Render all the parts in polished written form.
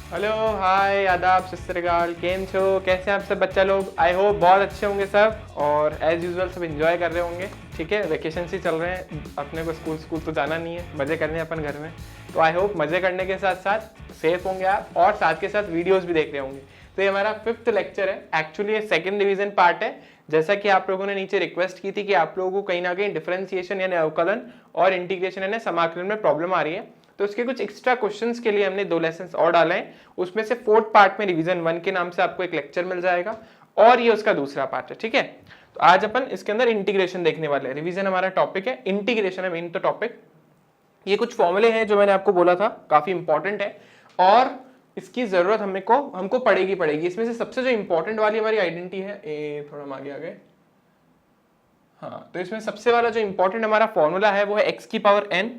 Hello, हाय, आदाब, सत श्री अकाल, केम छो, कैसे हैं आप सब बच्चा लोग। आई होप बहुत अच्छे होंगे सब और एज यूजुअल सब एंजॉय कर रहे होंगे। ठीक है, वेकेशन से चल रहे हैं, अपने को स्कूल तो जाना नहीं है, मज़े करने हैं अपन घर में। तो आई होप मज़े करने के साथ साथ सेफ होंगे आप और साथ के साथ वीडियोज़ भी देख रहे होंगे। तो ये हमारा 5th लेक्चर है। एक्चुअली ये 2nd रिवीजन पार्ट है। जैसा कि आप लोगों ने नीचे रिक्वेस्ट की थी कि आप लोगों को कहीं ना कहीं डिफरेंशिएशन यानी अवकलन और इंटीग्रेशन यानी समाकलन में प्रॉब्लम आ रही है, तो उसके कुछ एक्स्ट्रा क्वेश्चंस के लिए हमने 2 लेसन्स और डाले हैं। उसमें से 4th पार्ट में रिवीजन 1 के नाम से आपको एक लेक्चर मिल जाएगा और ये उसका दूसरा पार्ट है। ठीक है, तो आज अपन इसके अंदर इंटीग्रेशन देखने वाले हैं। रिवीजन हमारा टॉपिक है, इंटीग्रेशन है मेन तो टॉपिक। ये कुछ फॉर्मूले हैं जो मैंने आपको बोला था, काफी इंपॉर्टेंट है और इसकी जरूरत हमको पड़ेगी। इसमें से सबसे जो इंपॉर्टेंट वाली हमारी आइडेंटिटी है, थोड़ा हम आगे आ गए। हाँ, तो इसमें सबसे वाला जो इंपॉर्टेंट हमारा फॉर्मूला है वो है x की पावर n।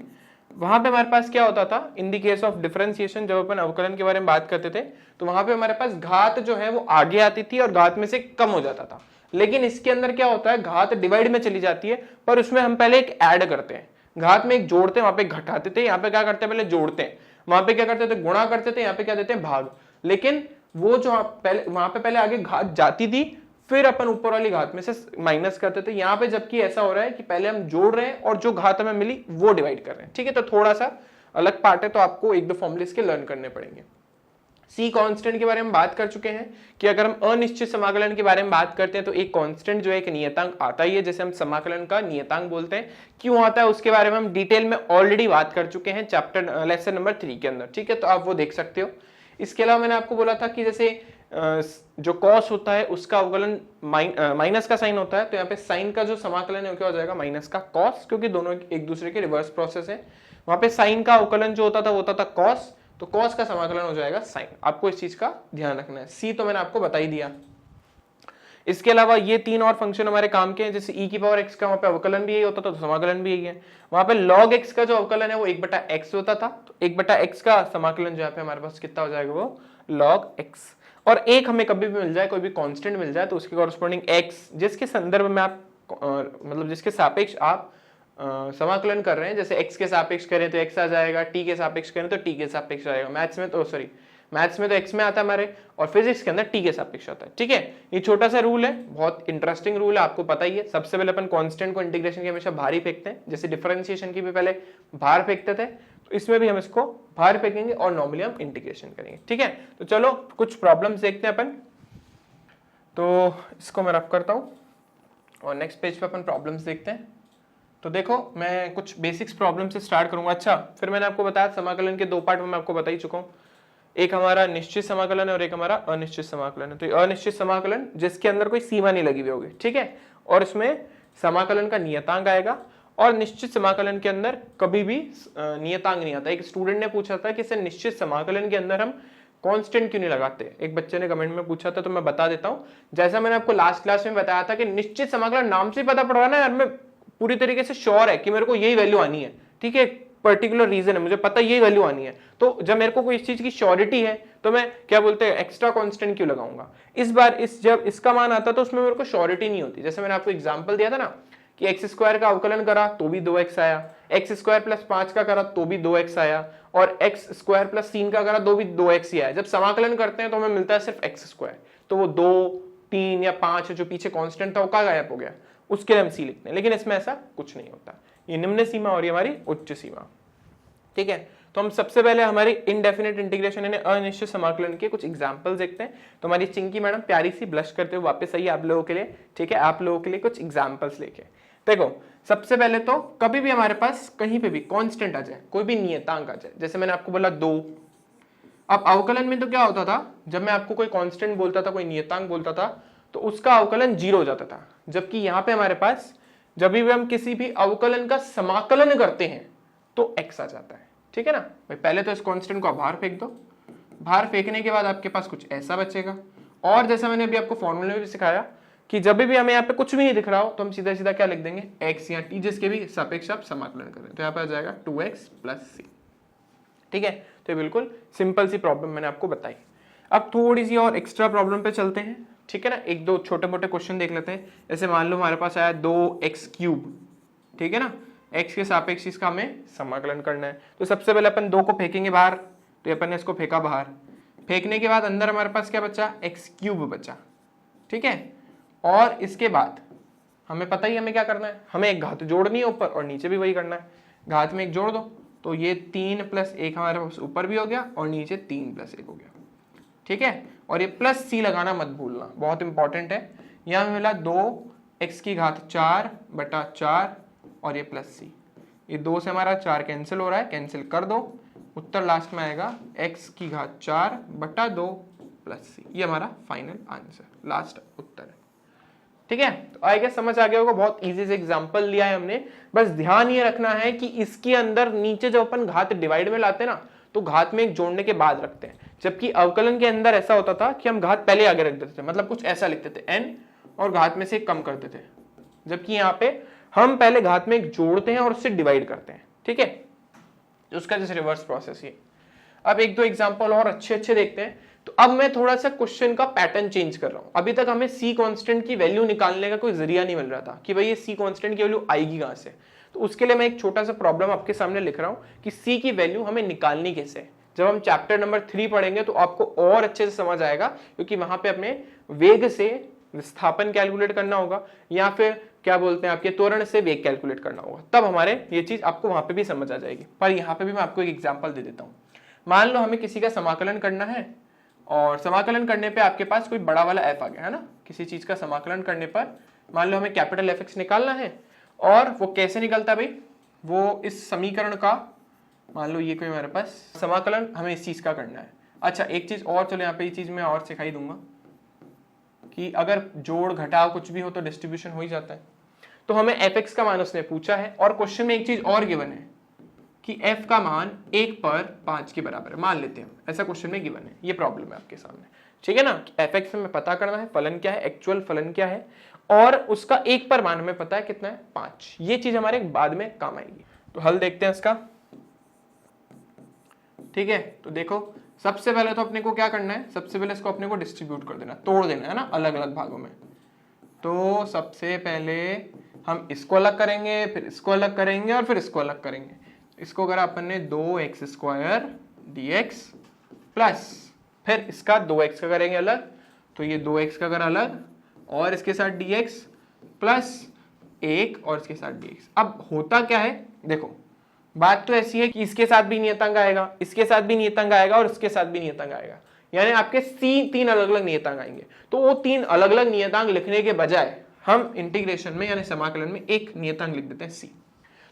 वहां पे हमारे पास क्या होता था in the case of differentiation, जब अपन अवकलन के बारे में बात करते थे तो वहां पे हमारे पास घात जो है वो आगे आती थी और घात में से कम हो जाता था। लेकिन इसके अंदर क्या होता है, घात डिवाइड में चली जाती है, पर उसमें हम पहले एक ऐड करते हैं। घात में एक जोड़ते हैं, वहां पे घटाते थे, यहाँ पे क्या करते हैं पहले जोड़ते हैं, वहां पे क्या करते थे गुणा करते थे, यहाँ पे क्या देते हैं भाग। लेकिन वो जो पहले वहां पे पहले आगे घात जाती थी, फिर अपन ऊपर वाली घात में से माइनस करते थे। यहाँ पे जबकि ऐसा हो रहा है कि पहले हम जोड़ रहे हैं और जो घात हमें मिली वो डिवाइड कर रहे हैं। ठीक है, तो थोड़ा सा अलग पार्ट है, तो आपको एक दो फॉर्मूले इसके लर्न करने पड़ेंगे। सी कांस्टेंट के बारे में बात कर चुके हैं कि अगर हम अनिश्चित समाकलन के बारे में बात करते हैं तो एक कांस्टेंट जो है एक नियतांक आता ही है, जैसे हम समाकलन का नियतांक बोलते हैं। क्यों आता है उसके बारे में हम डिटेल में ऑलरेडी बात कर चुके हैं चैप्टर लेसन नंबर 3 के अंदर। ठीक है, तो आप वो देख सकते हो। इसके अलावा मैंने आपको बोला था कि जैसे जो कॉस होता है उसका अवकलन माइनस का साइन होता है, तो यहाँ पे साइन का जो समाकलन है वो क्या हो जाएगा, माइनस का कॉस, क्योंकि दोनों एक दूसरे के रिवर्स प्रोसेस है। वहां पे साइन का अवकलन जो होता था वो होता था कॉस, तो कॉस का समाकलन हो जाएगा साइन। आपको इस चीज का ध्यान रखना है। सी तो मैंने आपको बता ही दिया। इसके अलावा ये 3 और फंक्शन हमारे काम के हैं, जैसे e की पावर x का वहां पे अवकलन भी यही होता था, तो समाकलन भी यही है। वहां पे log x का जो अवकलन है वो 1/x होता था, तो 1/x का समाकलन जो पे हमारे पास कितना हो जाएगा, वो log x। और एक हमें कभी भी मिल जाए, कोई भी कांस्टेंट मिल जाए, तो उसके कॉरस्पॉन्डिंग x जिसके संदर्भ में आप मतलब जिसके सापेक्ष आप समाकलन कर रहे हैं, जैसे x के सापेक्ष करें तो x आ जाएगा, t के सापेक्ष करें तो t के सापेक्ष आएगा। मैथ्स में तो x में आता है हमारे, और फिजिक्स के अंदर t के सापेक्ष आता है। ठीक है, ये छोटा सा रूल है, बहुत इंटरेस्टिंग रूल है, आपको पता ही है। सबसे पहले अपन कांस्टेंट को इंटीग्रेशन के हमेशा बाहर ही फेंकते हैं, जैसे डिफरेंशिएशन की भी पहले बाहर फेंकते थे, तो इसमें भी हम इसको बाहर फेंकेंगे और नॉर्मली हम इंटीग्रेशन करेंगे। ठीक है, तो चलो कुछ प्रॉब्लम्स देखते हैं अपन। तो इसको मैं रफ करता हूँ और नेक्स्ट पेज पे अपन प्रॉब्लम्स देखते हैं। तो देखो, मैं कुछ बेसिक्स प्रॉब्लम से स्टार्ट करूंगा। अच्छा, फिर मैंने आपको बताया समाकलन के 2 पार्ट में मैं आपको बता ही चुका हूँ, एक हमारा निश्चित समाकलन है और एक हमारा अनिश्चित समाकलन है। तो अनिश्चित समाकलन जिसके अंदर कोई सीमा नहीं लगी हुई होगी, ठीक है, और इसमें समाकलन का नियतांक आएगा, और निश्चित समाकलन के अंदर कभी भी नियतांक नहीं आता। एक स्टूडेंट ने पूछा था कि सर निश्चित समाकलन के अंदर हम कांस्टेंट क्यों नहीं लगाते, एक बच्चे ने कमेंट में पूछा था, तो मैं बता देता हूं। जैसा मैंने आपको लास्ट क्लास में बताया था कि निश्चित समाकलन नाम से पता पड़ रहा है ना यार, मैं पूरी तरीके से श्योर है कि मेरे को यही वैल्यू आनी है। ठीक है, पर्टिकुलर रीजन है, मुझे पता यही वैल्यू आनी है, तो जब मेरे को कोई इस चीज की श्योरिटी है तो मैं क्या बोलते हैं एक्स्ट्रा कांस्टेंट क्यों लगाऊंगा। इस बार जब इसका मान आता तो उसमें मेरे को श्योरिटी नहीं होती। जैसे मैंने आपको एग्जांपल दिया था ना कि x² का अवकलन करा तो भी 2x आया, x² + 5 का करा तो भी 2x आया, और x² + 3 का करा तो भी 2x ही आया। जब समाकलन करते हैं तो हमें मिलता है सिर्फ x², तो वो 2, 3 या 5 जो पीछे कांस्टेंट था वो कहाँ गायब हो गया, उसके लिए हम सी लिखते हैं। लेकिन इसमें ऐसा कुछ नहीं होता, ये निम्न सीमा और ये हमारी उच्च सीमा। ठीक है, तो हम सबसे पहले हमारी इनडेफिनेट इंटीग्रेशन यानी अनिश्चित समाकलन के कुछ एग्जांपल्स देखते हैं। तो हमारी चिंकी मैडम प्यारी सी ब्लश करते हुए वापस आई आप लोगों के लिए। ठीक है, आप लोगों के लिए कुछ एग्जांपल्स लेके देखो। सबसे पहले तो कभी भी हमारे पास कहीं पे भी कांस्टेंट आ जाए, कोई भी नियतांक आ जाए, जैसे मैंने आपको बोला 2। अब अवकलन में तो क्या होता था, जब मैं आपको कोई कांस्टेंट बोलता था, कोई नियतांक बोलता था, तो उसका अवकलन 0 हो जाता था। जबकि यहाँ पे हमारे पास जब भी हम किसी भी अवकलन का समाकलन करते हैं तो x आ जाता है। ठीक है ना भाई, पहले तो इस कांस्टेंट को बाहर फेंक दो, बाहर फेंकने के बाद आपके पास कुछ ऐसा बचेगा। और जैसा मैंने अभी आपको फॉर्मूले में भी सिखाया कि जब भी हमें यहाँ पे कुछ भी नहीं दिख रहा हो तो हम सीधा सीधा क्या लिख देंगे, x या t जिसके भी सापेक्ष आप समाकलन करें, तो यहाँ पे आ जाएगा 2x + c। ठीक है, तो बिल्कुल सिंपल सी प्रॉब्लम मैंने आपको बताई। अब थोड़ी सी और एक्स्ट्रा प्रॉब्लम पे चलते हैं। ठीक है ना, एक दो छोटे मोटे क्वेश्चन देख लेते हैं। जैसे मान लो हमारे पास आया 2x³, ठीक है ना, x के सापेक्ष इसका हमें समाकलन करना है। तो सबसे पहले अपन 2 को फेंकेंगे बाहर, तो अपन ने इसको फेंका बाहर। फेंकने के बाद अंदर हमारे पास क्या बचा, एक्स क्यूब बचा, ठीक है। और इसके बाद हमें पता ही हमें क्या करना है, हमें एक घात जोड़नी है ऊपर और नीचे भी वही करना है। घात में एक जोड़ दो तो ये 3 + 1 हमारे पास ऊपर भी हो गया और नीचे 3 + 1 हो गया, ठीक है। और ये प्लस सी लगाना मत भूलना, बहुत इंपॉर्टेंट है। यहाँ में मिला 2x⁴/4 और ये प्लस सी, ये 2 से हमारा 4 कैंसिल हो रहा है, कैंसिल कर दो, उत्तर लास्ट में आएगा x⁴/2 + सी। ये हमारा फाइनल आंसर, लास्ट उत्तर है, ठीक है। तो आई गेस समझ आ गया होगा, बहुत इजी से एग्जांपल लिया है हमने। बस ध्यान ये रखना है कि इसके अंदर नीचे जब अपन घात डिवाइड में लाते हैं ना, तो घात में एक जोड़ने के बाद रखते हैं, जबकि अवकलन के अंदर ऐसा होता था कि हम घात पहले आगे रख देते थे, मतलब कुछ ऐसा लिखते थे n और घात में से कम करते थे, जबकि यहाँ पे हम पहले घात में एक जोड़ते हैं और उससे डिवाइड करते हैं, ठीक है। उसका जैसे रिवर्स प्रोसेस ही। अब एक दो एग्जांपल और अच्छे देखते हैं। तो अब मैं थोड़ा सा क्वेश्चन का पैटर्न चेंज कर रहा हूं। अभी तक हमें सी कांस्टेंट की वैल्यू निकालने का कोई जरिया नहीं मिल रहा था कि भाई ये सी कांस्टेंट की वैल्यू आएगी कहां से। तो उसके लिए मैं एक छोटा सा प्रॉब्लम आपके सामने लिख रहा हूं कि सी की वैल्यू हमें निकालनी कैसे है। जब हम चैप्टर नंबर 3 पढ़ेंगे तो आपको और अच्छे से समझ आएगा, क्योंकि वहां पे अपने वेग से विस्थापन कैलकुलेट करना होगा या फिर क्या बोलते हैं आपके त्वरण से वेग कैलकुलेट करना होगा, तब हमारे ये चीज आपको वहां पे भी समझ आ जाएगी। पर यहाँ पे भी मैं आपको एक एग्जांपल दे देता हूँ। मान लो हमें किसी का समाकलन करना है और समाकलन करने पे आपके पास कोई बड़ा वाला एफ आ गया है ना, किसी चीज का समाकलन करने पर मान लो हमें कैपिटल एफ एक्स निकालना है। और वो कैसे निकलता है भाई, वो इस समीकरण का, मान लो ये कोई हमारे पास समाकलन हमें इस चीज का करना है। अच्छा एक चीज और, चलो यहाँ पे ये चीज मैं और सिखाई दूंगा कि अगर जोड़ घटाव कुछ भी हो तो डिस्ट्रीब्यूशन हो ही जाता है। तो हमें एफ एक्स का मान उसने पूछा है और क्वेश्चन में एक चीज और गिवन है कि f का मान 1/5 के बराबर है, मान लेते हैं, ऐसा क्वेश्चन में गिवन है। ये प्रॉब्लम है आपके सामने, ठीक है ना। एफ एक्स में पता करना है फलन क्या है, एक्चुअल फलन क्या है, और उसका 1 पर मान हमें पता है कितना है, 5। ये चीज हमारे बाद में काम आएगी। तो हल देखते हैं इसका, ठीक है। तो देखो सबसे पहले तो अपने को क्या करना है, सबसे पहले इसको अपने को डिस्ट्रीब्यूट कर देना, तोड़ देना है ना अलग अलग भागों में। तो सबसे पहले हम इसको अलग करेंगे, फिर इसको अलग करेंगे और फिर इसको अलग करेंगे। इसको करा अपन ने 2x² dx प्लस फिर इसका 2x का करेंगे अलग, तो ये 2x का करा अलग और इसके साथ dx प्लस 1 और इसके साथ dx। अब होता क्या है, देखो बात तो ऐसी है कि इसके साथ भी नियतांक आएगा, इसके साथ भी नियतांक आएगा और इसके साथ भी नियतांक आएगा, यानी आपके तीन अलग अलग नियतांक आएंगे। तो वो 3 अलग अलग नियतांक लिखने के बजाय हम इंटीग्रेशन में यानी समाकलन में एक नियतांक लिख देते हैं c।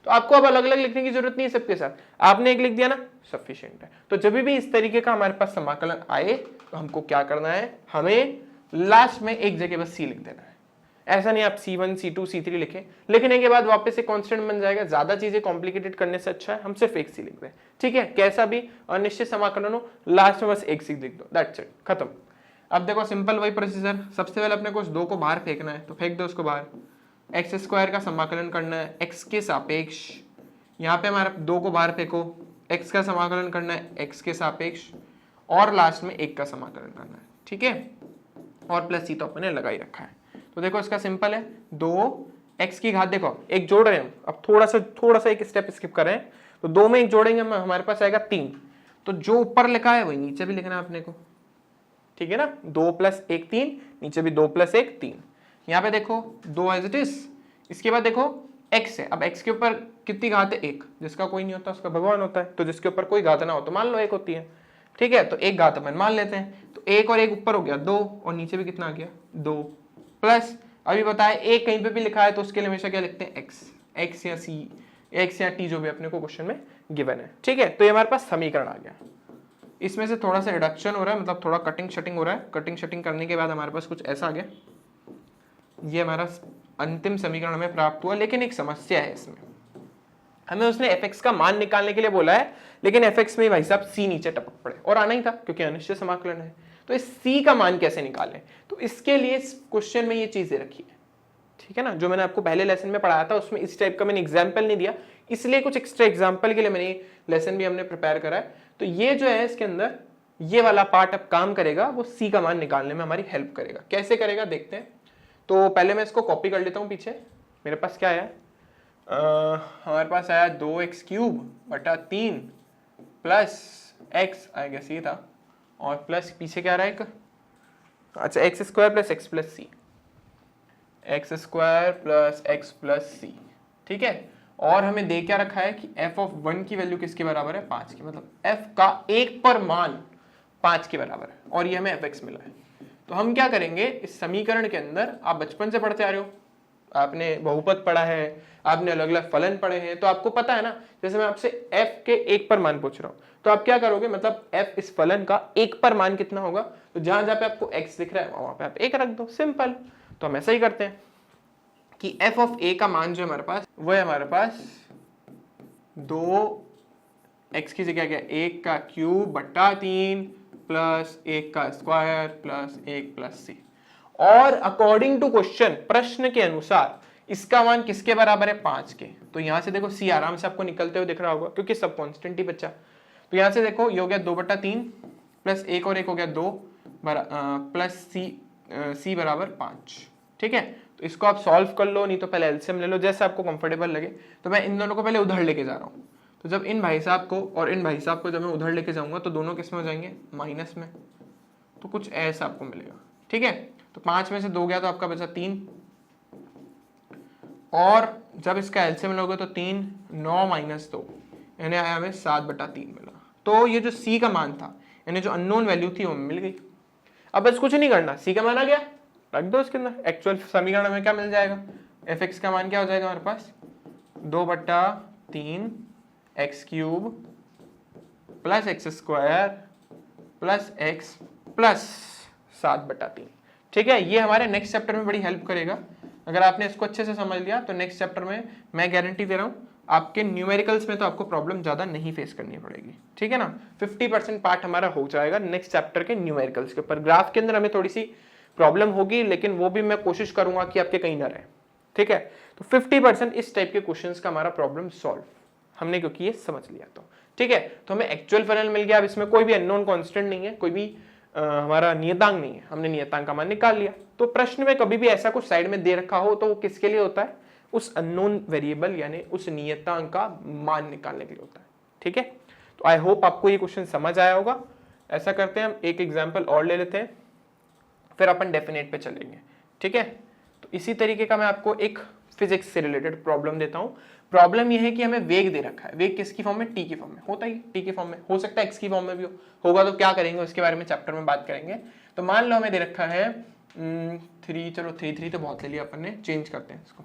तो आपको अब अलग अलग लिखने की जरूरत नहीं है सबके साथ, आपने एक लिख दिया ना, सफिशिएंट है। तो जब भी इस तरीके का हमारे पास समाकलन आए तो हमको क्या करना है, हमें लास्ट में एक जगह बस c लिख देना है। ऐसा नहीं आप C1 C2 C3 लिखें, लिखने के बाद वापस से कांस्टेंट बन जाएगा। ज्यादा चीजें कॉम्प्लिकेटेड करने से अच्छा है हम सिर्फ एक c लिख दें, ठीक है। कैसा भी अनिश्चित समाकलन हो लास्ट में बस एक c लिख दो, दैट्स इट, खत्म। अब देखो सिंपल वही प्रोसीजर, सबसे पहले अपने को उस 2 को बाहर फेंकना है, तो फेंक दो उसको बाहर। x² का समाकलन करना है x के सापेक्ष, यहाँ पे हमारा 2 को बाहर फेंको, x का समाकलन करना है x के सापेक्ष और लास्ट में 1 का समाकलन करना है, ठीक है। और प्लस c तो अपने लगा ही रखा है। तो देखो इसका सिंपल है, 2x की घात, देखो एक जोड़ रहे हैं अब, थोड़ा सा एक स्टेप स्किप कर रहे हैं। तो 2 में एक जोड़ेंगे हमारे पास आएगा 3, तो जो ऊपर लिखा है वही नीचे भी लिखना है अपने को, ठीक है ना। 2 + 1 3, नीचे भी 2 + 1 3। यहाँ पे देखो 2 एज इट इज, इसके बाद देखो x है। अब x के ऊपर कितनी घात है, 1, जिसका कोई नहीं होता उसका भगवान होता है। तो जिसके ऊपर कोई घात ना हो तो मान लो 1 होती है, ठीक है। तो 1 घात अपन मान लेते हैं, तो 1 और 1 ऊपर हो गया 2 और नीचे भी कितना आ गया 2 प्लस, अभी बताया 1 कहीं पे भी लिखा है तो उसके लिए हमेशा क्या लिखते हैं x या c, x या t जो भी अपने को क्वेश्चन में गिवन है, ठीक है। तो ये हमारे पास समीकरण आ गया। इसमें से थोड़ा सा रिडक्शन हो रहा है, मतलब थोड़ा कटिंग शटिंग हो रहा है। कटिंग शटिंग करने के बाद हमारे पास कुछ ऐसा आ गया, ये हमारा अंतिम समीकरण हमें प्राप्त हुआ। लेकिन एक समस्या है इसमें, हमें उसने f(x) का मान निकालने के लिए बोला है, लेकिन f(x) में भाई साहब c नीचे टपक पड़े, और आना ही था क्योंकि अनिश्चित समाकलन है। तो इस c का मान कैसे निकालें, तो इसके लिए इस क्वेश्चन में ये चीजें रखी है, ठीक है ना। जो मैंने आपको पहले लेसन में पढ़ाया था उसमें इस टाइप का मैंने एग्जाम्पल नहीं दिया, इसलिए कुछ एक्स्ट्रा एग्जाम्पल के लिए मैंने लेसन भी हमने प्रिपेयर करा है। तो ये जो है इसके अंदर ये वाला पार्ट अब काम करेगा, वो c का मान निकालने में हमारी हेल्प करेगा। कैसे करेगा देखते हैं। तो पहले मैं इसको कॉपी कर लेता हूँ पीछे। मेरे पास क्या आया, हमारे पास आया 2x³ / 3 plus x, I guess ये था, और प्लस पीछे क्या रहा है एक, अच्छा x square plus x plus c, x square plus x plus c, ठीक है। और हमें दे क्या रखा है कि एफ ऑफ 1 की वैल्यू किसके बराबर है, 5 की, मतलब एफ का एक पर मान 5 के बराबर है, और ये हमें एफ एक्स मिला है। तो हम क्या करेंगे, इस समीकरण के अंदर, आप बचपन से पढ़ते आ रहे हो, आपने बहुपद पढ़ा है, आपने अलग अलग फलन पढ़े हैं, तो आपको पता है ना, जैसे मैं आपसे f के एक पर मान पूछ रहा हूं, तो आप क्या करोगे, मतलब f इस फलन का एक पर मान कितना होगा, तो जहां जहां पे आपको x दिख रहा है वहां पे आप एक रख दो, सिंपल। तो हम ऐसा ही करते हैं कि f ऑफ a का मान जो है हमारे पास, वो है हमारे पास 2x की जगह क्या, 1 का क्यूब बट्टा 3 प्लस 1 का स्क्वायर प्लस 1 प्लस सी। और अकॉर्डिंग टू क्वेश्चन, प्रश्न के अनुसार इसका मान किसके बराबर है, 5 के। तो यहां से देखो सी आराम से आपको निकलते हुए दिख रहा होगा, क्योंकि सब कांस्टेंट ही बच्चा। तो यहां से देखो ये हो गया 2/3 प्लस 1 और 1 हो गया 2 प्लस सी बराबर 5, ठीक है। तो इसको आप सॉल्व कर लो, नहीं तो पहले एलसीएम ले लो, जैसे आपको कंफर्टेबल लगे। तो मैं इन दोनों को पहले उधर लेके जा रहा हूँ। तो जब इन भाई साहब को और इन भाई साहब को जब मैं उधर लेके जाऊंगा तो दोनों किस में हो जाएंगे, माइनस में। तो कुछ ऐसा आपको मिलेगा, ठीक है। तो 5 में से 2 गया तो आपका बचा 3, और जब इसका एलसीएम लोगे तो 3, 9 माइनस 2 यानी आया हमें 7/3 मिला। तो ये जो सी का मान था, यानी जो अननोन वैल्यू थी वो मिल गई। अब बस कुछ नहीं करना, सी का मान आ गया, रख दो इसके अंदर। एक्चुअल समीकरण में क्या मिल जाएगा, एफ एक्स का मान क्या हो जाएगा हमारे पास, 2/3 x cube plus x square plus x plus 7/3, ठीक है। ये हमारे नेक्स्ट चैप्टर में बड़ी हेल्प करेगा। अगर आपने इसको अच्छे से समझ लिया तो नेक्स्ट चैप्टर में मैं गारंटी दे रहा हूँ आपके न्यूमेरिकल्स में तो आपको प्रॉब्लम ज़्यादा नहीं फेस करनी पड़ेगी, ठीक है ना। 50% पार्ट हमारा हो जाएगा नेक्स्ट चैप्टर के न्यूमेरिकल्स के ऊपर। ग्राफ के अंदर हमें थोड़ी सी प्रॉब्लम होगी, लेकिन वो भी मैं कोशिश करूंगा कि आपके कहीं ना रहे, ठीक है। तो 50% इस टाइप के क्वेश्चंस का हमारा प्रॉब्लम सॉल्व हमने क्योंकि ये समझ लिया, तो ठीक है। तो हमें एक्चुअल फलन मिल गया। अब इसमें कोई भी अननोन कांस्टेंट नहीं है, कोई भी हमारा नियतांक नहीं है, हमने नियतांक का मान निकाल लिया। तो प्रश्न में कभी भी ऐसा कुछ साइड में दे रखा हो तो वो किसके लिए होता है, उस अननोन वेरिएबल यानी उस नियतांक का मान निकालने के लिए होता है, ठीक है। तो आई होप आपको ये क्वेश्चन समझ आया होगा। ऐसा करते हैं, हम एक एग्जाम्पल और ले लेते हैं, फिर अपन डेफिनेट पे चलेंगे, ठीक है। तो इसी तरीके का मैं आपको एक फिजिक्स से रिलेटेड प्रॉब्लम देता हूं। प्रॉब्लम यह है कि हमें वेग दे रखा है। वेग किसकी फॉर्म में, टी की फॉर्म में होता ही, टी की फॉर्म में हो सकता है, एक्स की फॉर्म में भी होगा। तो क्या करेंगे उसके बारे में चैप्टर में बात करेंगे। तो मान लो हमें दे रखा है 3, चलो 3 तो बहुत ले लिया अपन ने, चेंज करते हैं इसको।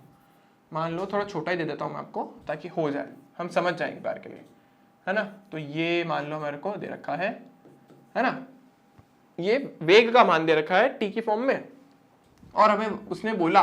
मान लो थोड़ा छोटा ही दे देता हूँ मैं आपको, ताकि हो जाए, हम समझ जाएंगे बार के लिए, है ना। तो ये मान लो मेरे को दे रखा है ना, ये वेग का मान दे रखा है टी की फॉर्म में, और हमें उसने बोला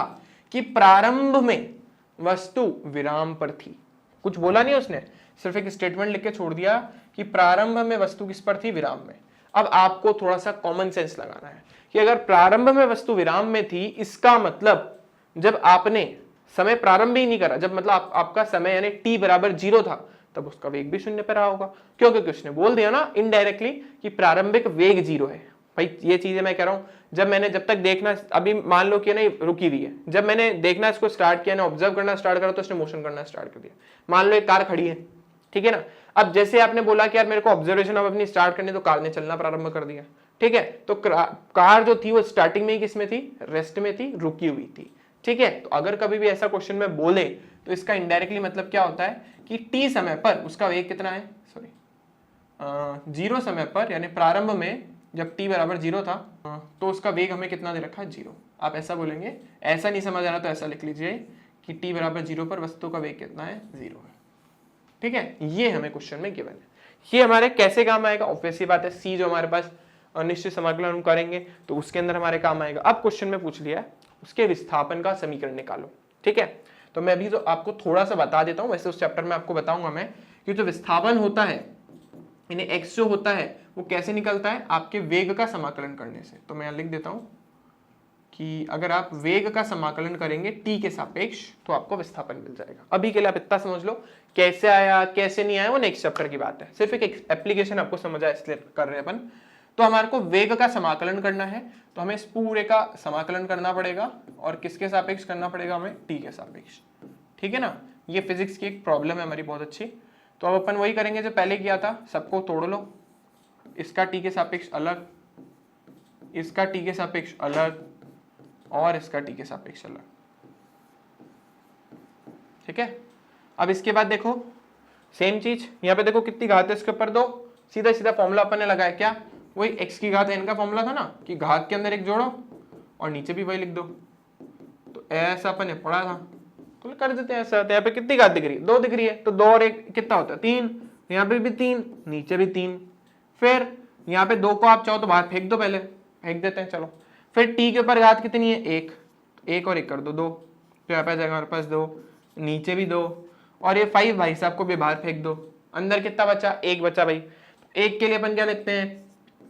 कि प्रारंभ में वस्तु विराम पर थी। कुछ बोला नहीं उसने, सिर्फ एक स्टेटमेंट लिख के छोड़ दिया कि प्रारंभ में वस्तु किस पर थी, विराम में। अब आपको थोड़ा सा कॉमन सेंस लगाना है कि अगर प्रारंभ में वस्तु विराम में थी, इसका मतलब जब आपने समय प्रारंभ ही नहीं करा, जब मतलब आपका समय यानी t बराबर 0 था, तब उसका वेग भी 0 पर रहा होगा। क्यों, क्योंकि उसने बोल दिया ना इनडायरेक्टली कि प्रारंभिक वेग 0 है। भाई ये चीजें मैं कह रहा हूं, जब तक देखना, अभी मान लो कि नहीं रुकी हुई है, जब मैंने देखना इसको स्टार्ट किया ना, ऑब्जर्व करना स्टार्ट करा, तो उसने मोशन करना स्टार्ट कर दिया। मान लो एक कार खड़ी है, ठीक है ना। अब जैसे आपने बोला कि यार मेरे को ऑब्जर्वेशन अब अपनी स्टार्ट करनी, तो कार ने चलना प्रारंभ कर दिया, ठीक है। तो कार जो थी वो स्टार्टिंग में ही किस में थी, रेस्ट में थी, रुकी हुई थी, ठीक है। तो अगर कभी भी ऐसा क्वेश्चन में बोले तो इसका इनडायरेक्टली मतलब क्या होता है कि टी समय पर उसका वेग कितना है, सॉरी 0 समय पर, यानी प्रारंभ में जब t बराबर 0 था, तो उसका वेग हमें कितना दे रखा है, 0। आप ऐसा बोलेंगे, ऐसा नहीं समझ आ रहा तो ऐसा लिख लीजिए कि t बराबर 0 पर वस्तु का वेग कितना है, 0 है, ठीक है। ये हमें क्वेश्चन में गिवन है। ये हमारे कैसे काम आएगा, ऑब्वियसली बात है, c जो हमारे पास अनिश्चित समाकलन हम करेंगे तो उसके अंदर हमारे काम आएगा। अब क्वेश्चन में पूछ लिया उसके विस्थापन का समीकरण निकालो, ठीक है। तो मैं अभी तो आपको थोड़ा सा बता देता हूं, वैसे उस चैप्टर में आपको बताऊंगा मैं कि जो विस्थापन होता है, यानी x जो होता है वो कैसे निकलता है, आपके वेग का समाकलन करने से। तो मैं यहाँ लिख देता हूं कि अगर आप वेग का समाकलन करेंगे t के सापेक्ष तो आपको विस्थापन मिल जाएगा। अभी के लिए आप इतना समझ लो, कैसे आया कैसे नहीं आया वो नेक्स्ट चैप्टर की बात है, सिर्फ एक एप्लीकेशन आपको समझ आया इसलिए कर रहे हैं अपन। तो हमारे को वेग का समाकलन करना है, तो हमें इस पूरे का समाकलन करना पड़ेगा, और किसके सापेक्ष करना पड़ेगा, हमें t के सापेक्ष, ठीक है ना। ये फिजिक्स की एक प्रॉब्लम है हमारी बहुत अच्छी। तो अब अपन वही करेंगे जो पहले किया था, सबको तोड़ लो, इसका टी के सापेक्ष अलग, इसका टी के सापेक्ष अलग और इसका टी के सापेक्ष अलग। ठीक है, अब इसके बाद देखो सेम चीज, यहाँ पे देखो कितनी घात है इसके ऊपर 2, सीधा सीधा फॉर्मूला अपन ने लगाया क्या, वही x की घात n का फॉर्मूला था ना कि घात के अंदर एक जोड़ो और नीचे भी वही लिख दो। तो ऐसा अपन ने पढ़ा था, तो कर देते हैं ऐसा। तो यहाँ पे कितनी घात दिख रही है, 2 दिख रही है, तो 2 और 1 कितना होता है 3, यहाँ पे भी 3, नीचे भी 3। फिर यहाँ पे 2 को आप चाहो तो बाहर फेंक दो, पहले फेंक देते हैं चलो। फिर t के ऊपर घात कितनी है 1, 1 और 1 कर दो 2, तो यहाँ पे आ जाएगा हमारे पास 2, नीचे भी 2 और ये 5 भाई साहब को भी बाहर फेंक दो। अंदर कितना बचा, 1 बचा भाई। 1 के लिए अपन क्या लिखते हैं,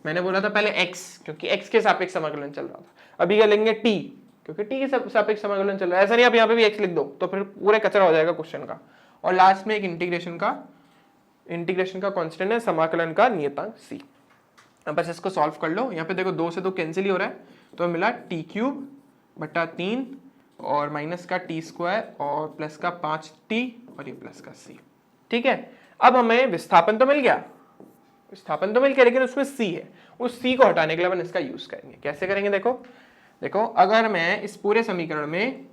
मैंने बोला था पहले x, क्योंकि x के सापेक्ष समाकलन चल रहा था। अभी क्या लेंगे t, क्योंकि t के सापेक्ष समाकलन चल रहा है। ऐसा नहीं आप यहाँ पे भी x लिख दो तो फिर पूरे कचरा हो जाएगा क्वेश्चन का। और लास्ट में एक इंटीग्रेशन का कांस्टेंट है, समाकलन का नियतांक c। अब बस इसको सॉल्व कर लो। यहाँ पे देखो 2 से 2 कैंसिल ही हो रहा है, तो मिला t³ बटा 3 और माइनस का t² और प्लस का 5t और ये प्लस का c। ठीक है, अब हमें विस्थापन तो मिल गया, लेकिन उसमें c है, उस c को हटाने के लिए अपन इसका यूज करेंगे। कैसे करेंगे देखो अगर मैं इस पूरे समीकरण में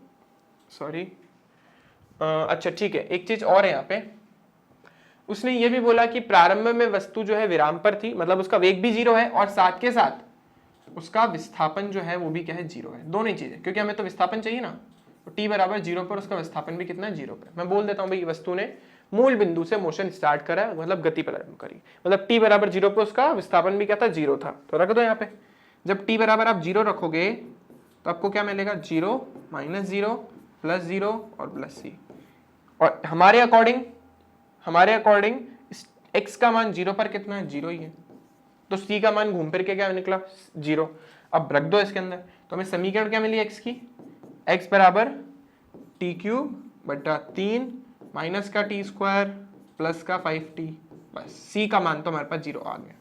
अच्छा ठीक है, एक चीज और है यहाँ पे, उसने ये भी बोला कि प्रारंभ में वस्तु जो है विराम पर थी, मतलब उसका वेग भी 0 है और साथ के साथ उसका विस्थापन जो है वो भी क्या है 0 है। दोनों ही चीजें, क्योंकि हमें तो विस्थापन चाहिए ना, तो t बराबर 0 पर उसका विस्थापन भी कितना है 0 पर। मैं बोल देता हूँ भाई वस्तु ने मूल बिंदु से मोशन स्टार्ट करा, मतलब गति प्रारंभ करी, मतलब t बराबर 0 पर उसका विस्थापन भी क्या था 0 था। तो रख दो यहाँ पे, जब t बराबर आप 0 रखोगे तो आपको क्या मिलेगा 0 माइनस 0 प्लस 0 और प्लस c। और हमारे अकॉर्डिंग x का मान 0 पर कितना है 0 ही है, तो c का मान घूम फिर के क्या निकला 0। अब रख दो इसके अंदर, तो हमें समीकरण क्या मिली x की, x बराबर t³ बटा 3 माइनस का t² प्लस का 5t, बस c का मान तो हमारे पास 0 आ गया।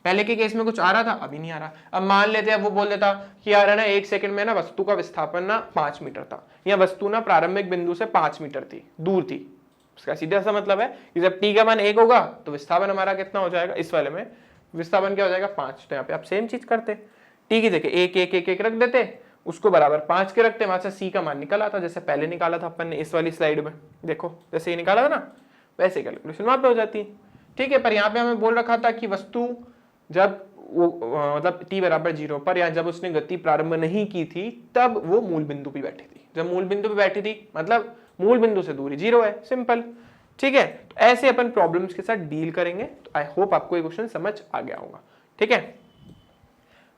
पहले के केस में कुछ आ रहा था, अभी नहीं आ रहा। अब मान लेते हैं वो बोल देता कि यार है ना 1 सेकंड में ना वस्तु का विस्थापन ना 5 मीटर था, या वस्तु ना प्रारंभिक बिंदु से 5 मीटर थी दूर थी। उसका सीधा सा मतलब है कि जब t का मान 1 होगा तो विस्थापन हमारा कितना हो जाएगा, इस वाले में विस्थापन क्या हो जाएगा 5। तो यहाँ पे आप सेम चीज करते, t की जगह 1 1 1 1 रख देते, उसको बराबर 5 के रखते, वहां से c का मान निकल आता, जैसे पहले निकाला था अपन ने इस वाली स्लाइड में। देखो जैसे ये निकाला था ना, वैसे कैलकुलेशन वहां पे हो जाती है। ठीक है, पर यहाँ पे हमें बोल रखा था कि वस्तु जब वो मतलब t बराबर 0 पर, या जब उसने गति प्रारंभ नहीं की थी तब वो मूल बिंदु पे बैठी थी। जब मूल बिंदु पे बैठी थी मतलब मूल बिंदु से दूरी 0 है, सिंपल। ठीक है, तो ऐसे अपन प्रॉब्लम्स के साथ डील करेंगे। तो आई होप आपको ये क्वेश्चन समझ आ गया होगा। ठीक है,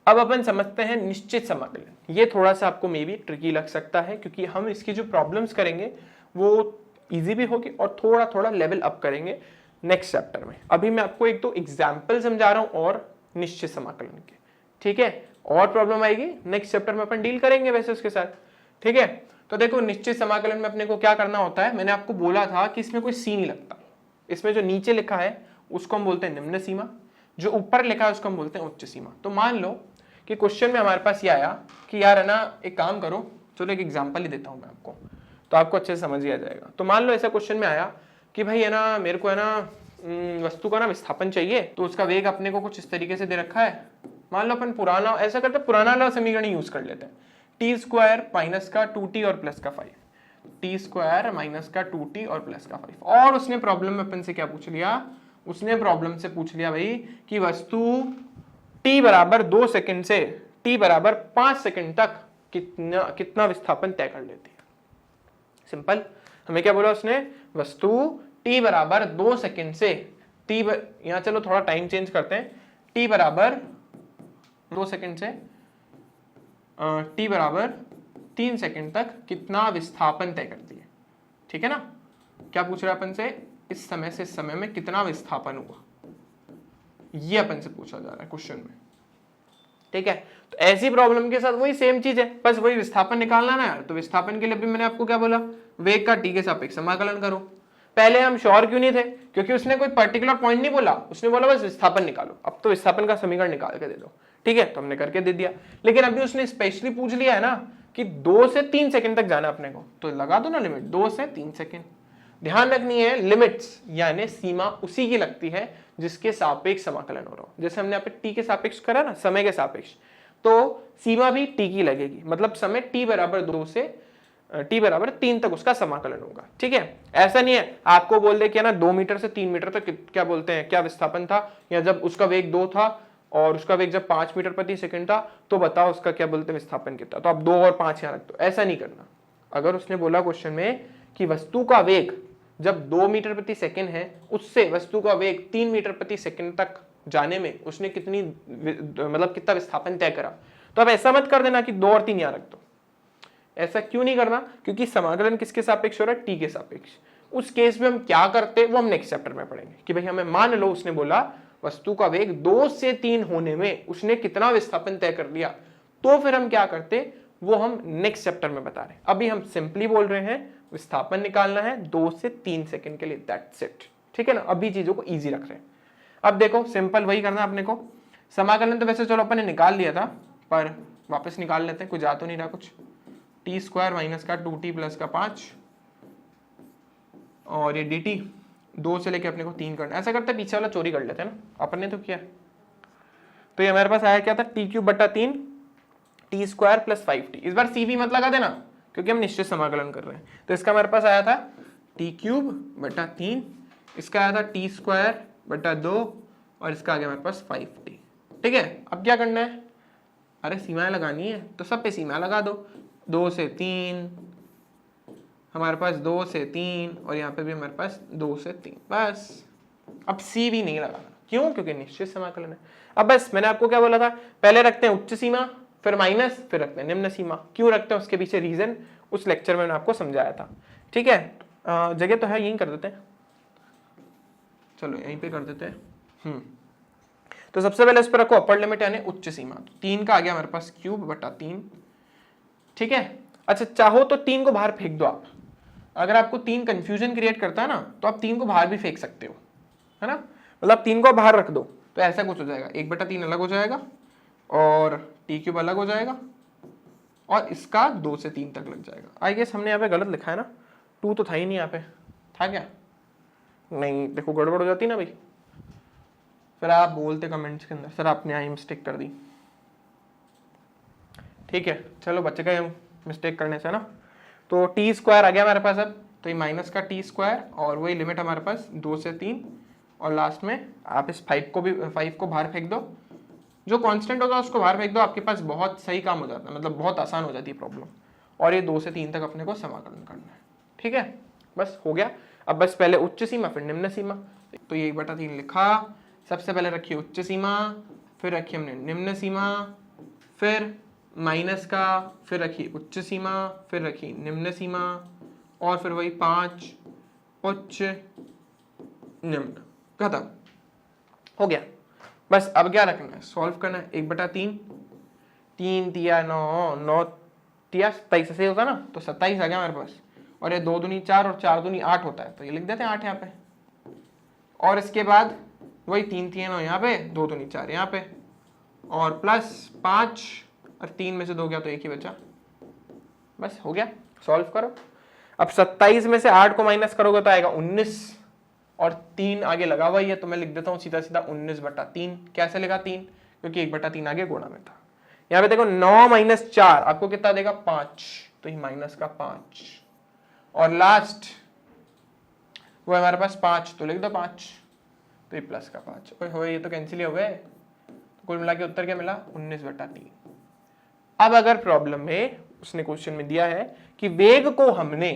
अब अपन समझते हैं निश्चित समाकलन। ये थोड़ा सा आपको मे बी ट्रिकी लग सकता है, क्योंकि हम इसकी जो प्रॉब्लम्स करेंगे वो इजी भी होगी और थोड़ा थोड़ा लेवल अप करेंगे नेक्स्ट चैप्टर में। अभी मैं आपको 1-2 एग्जाम्पल समझा रहा हूं और निश्चित समाकलन के। ठीक है, और प्रॉब्लम आएगी नेक्स्ट चैप्टर में अपन डील करेंगे वैसे उसके साथ। ठीक है, तो देखो निश्चित समाकलन में अपने को क्या करना होता है, मैंने आपको बोला था कि इसमें कोई सी नहीं लगता। इसमें जो नीचे लिखा है उसको हम बोलते हैं निम्न सीमा, जो ऊपर लिखा है उसको हम बोलते हैं उच्च सीमा। तो मान लो कि क्वेश्चन में हमारे पास ये आया कि यार है ना एक काम करो, चलो एक एग्जाम्पल ही देता हूं मैं आपको, तो आपको अच्छे से समझ ही आ जाएगा। तो मान लो ऐसा क्वेश्चन में आया कि भाई है ना मेरे को है ना वस्तु का ना विस्थापन चाहिए, तो उसका वेग अपने को कुछ इस तरीके से दे रखा है। मान लो अपन पुराना ऐसा करते, पुराना वाला समीकरण यूज कर लेते हैं, t² माइनस का 2t और प्लस का 5, t² माइनस का 2t और प्लस का 5। और उसने प्रॉब्लम में अपन से क्या पूछ लिया, उसने प्रॉब्लम से पूछ लिया भाई कि वस्तु t बराबर 2 सेकंड से t बराबर 5 सेकंड तक कितना विस्थापन तय कर लेती है। सिंपल, हमें क्या बोला उसने, वस्तु t बराबर 2 सेकंड से यहाँ चलो थोड़ा टाइम चेंज करते हैं, t बराबर 2 सेकंड से t बराबर 3 सेकंड तक कितना विस्थापन तय करती है। ठीक है ना, क्या पूछ रहा है अपन से, इस समय से इस समय में कितना विस्थापन हुआ, ये अपन से पूछा जा रहा है क्वेश्चन में। ठीक है, तो ऐसी प्रॉब्लम के साथ वही सेम चीज है, बस वही विस्थापन निकालना ना यार। तो विस्थापन के लिए भी मैंने आपको क्या बोला, वेग का t के सापेक्ष समाकलन करो। पहले हम श्योर क्यों नहीं थे, क्योंकि उसने कोई पर्टिकुलर पॉइंट नहीं बोला, उसने बोला बस विस्थापन निकालो। अब तो विस्थापन का समीकरण निकाल के दे दो। ठीक है, तो हमने करके दे दिया। लेकिन अभी उसने स्पेशली पूछ लिया है ना कि 2 से 3 सेकंड तक जाना अपने को, तो लगा दो ना लिमिट 2 से 3 सेकंड। ध्यान रखनी है लिमिट्स यानी सीमा उसी की लगती है जिसके सापेक्ष समाकलन हो रहा हो। जैसे हमने यहाँ पे टी के सापेक्ष करा ना, समय के सापेक्ष, तो सीमा भी टी की लगेगी, मतलब समय टी बराबर 2 से टी बराबर 3 तक उसका समाकलन होगा। ठीक है, ऐसा नहीं है आपको बोल दे कि ना 2 मीटर से 3 मीटर तक क्या बोलते हैं, क्या विस्थापन था, या जब उसका वेग 2 था और उसका वेग जब 5 मीटर प्रति सेकंड था तो बताओ उसका क्या बोलते हैं विस्थापन कितना, तो आप 2 और 5 यहाँ रख दो, ऐसा नहीं करना। अगर उसने बोला क्वेश्चन में कि वस्तु का वेग जब 2 मीटर प्रति सेकंड है, उससे वस्तु का वेग 3 मीटर प्रति सेकंड तक जाने में उसने कितनी मतलब कितना विस्थापन तय करा, तो अब ऐसा मत कर देना कि 2 और 3 यहाँ रख दो। ऐसा क्यों नहीं करना, क्योंकि समाकलन किसके सापेक्ष हो रहा है, टी के सापेक्ष। उस केस में हम क्या करते वो हम नेक्स्ट चैप्टर में पढ़ेंगे कि भाई हमें मान लो उसने बोला वस्तु का वेग 2 से 3 होने में उसने कितना विस्थापन तय कर लिया, तो फिर हम क्या करते वो हम नेक्स्ट चैप्टर में बता रहे हैं। अभी हम सिंपली बोल रहे हैं विस्थापन निकालना है 2 से 3 सेकंड के लिए, दैट्स इट। ठीक है ना, अभी चीजों को इजी रख रहे हैं। अब देखो सिंपल वही करना अपने को, समाकलन तो वैसे चलो अपन ने निकाल लिया था, पर वापस निकाल लेते हैं, कुछ जा तो नहीं रहा कुछ। टी स्क्वायर माइनस का 2t प्लस का 5 और ये dt 2 से लेके अपने को 3 करना। ऐसा करते पीछे वाला चोरी कर लेते हैं ना, अपन ने तो किया। तो ये हमारे पास आया क्या था, टी क्यूब बटा 3 टी स्क्वायर प्लस 5t। इस बार सी वी मत लगा देना क्योंकि हम निश्चित समाकलन कर रहे हैं। तो इसका हमारे पास आया था टी क्यूब बटा 3, इसका आया था टी स्क्वायर बटा 2 और इसका आ गया हमारे पास 5t। ठीक है, अब क्या करना है, अरे सीमाएं लगानी है तो सब पे सीमा लगा दो। 2 से 3 हमारे पास 2 से 3 और यहाँ पे भी हमारे पास 2 से 3, बस। अब सी भी नहीं लगाना, क्यों, क्योंकि निश्चित समाकलन है। अब बस मैंने आपको क्या बोला था, पहले रखते हैं उच्च सीमा, फिर माइनस, फिर रखते हैं निम्न सीमा। क्यों रखते हैं उसके पीछे रीजन उस लेक्चर में मैंने आपको समझाया था। ठीक है, जगह तो है, यहीं कर देते हैं, चलो यहीं पे कर देते हैं। तो सबसे पहले इस पर रखो अपर लिमिट यानी उच्च सीमा। 3 का आ गया हमारे पास क्यूब बटा 3। ठीक है, अच्छा चाहो तो 3 को बाहर फेंक दो आप। अगर आपको 3 कंफ्यूजन क्रिएट करता है ना तो आप 3 को बाहर भी फेंक सकते हो, है ना, मतलब 3 को बाहर रख दो तो ऐसा कुछ हो जाएगा, 1/3 अलग हो जाएगा और टी क्यूब अलग हो जाएगा और इसका 2 से 3 तक लग जाएगा। आई गेस हमने यहाँ पे गलत लिखा है ना, 2 तो था ही नहीं, यहाँ पे था क्या, नहीं, देखो गड़बड़ हो जाती ना भाई, फिर आप बोलते कमेंट्स के अंदर सर आपने यहाँ मिस्टेक कर दी। ठीक है, चलो बच गए हम मिस्टेक करने से ना। तो टी स्क्वायर आ गया हमारे पास अब, तो ये माइनस का टी स्क्वायर और वही लिमिट हमारे पास 2 से 3 और लास्ट में आप इस 5 को बाहर फेंक दो, जो कांस्टेंट होगा उसको बाहर फेंक दो, आपके पास बहुत सही काम हो जाता है, मतलब बहुत आसान हो जाती है प्रॉब्लम। और ये 2 से 3 तक अपने को समाकलन करना है। ठीक है, बस हो गया। अब बस पहले उच्च सीमा फिर निम्न सीमा, तो ये 1/3 लिखा, सबसे पहले रखिए उच्च सीमा, फिर रखिए हमने निम्न सीमा, फिर माइनस का, फिर रखिए उच्च सीमा, फिर रखिए निम्न सीमा और फिर वही 5 उच्च निम्न, खत्म हो गया। बस अब क्या रखना है, सॉल्व करना है। 1/3, 3 तिया 9, 9 तिया 27 से होता ना, तो 27 आ गया हमारे पास, और ये 2 दूनी 4 और 4 दूनी 8 होता है, तो ये लिख देते हैं 8 यहाँ पे। और इसके बाद वही 3 तिया 9 यहाँ पे, 2 दूनी 4 यहाँ पे, और प्लस 5 और 3 में से 2 गया तो 1 ही बचा, बस हो गया। सॉल्व करो। अब 27 में से 8 को माइनस करोगे तो आएगा 19 और 3 आगे लगा हुआ ही है, तो मैं लिख देता हूँ सीधा सीधा 19/3। कैसे लिखा 3, क्योंकि 1/3 आगे गुणा में था। यहाँ पे देखो 9 - 4 आपको कितना देगा 5, तो ये माइनस का 5 और लास्ट वो हमारे पास 5, तो लिख दो 5, तो ये प्लस का 5। हो ये तो कैंसिल ही हो गए, तो कुल मिला के उत्तर क्या मिला 19/3। अब अगर प्रॉब्लम में उसने क्वेश्चन में दिया है कि वेग को हमने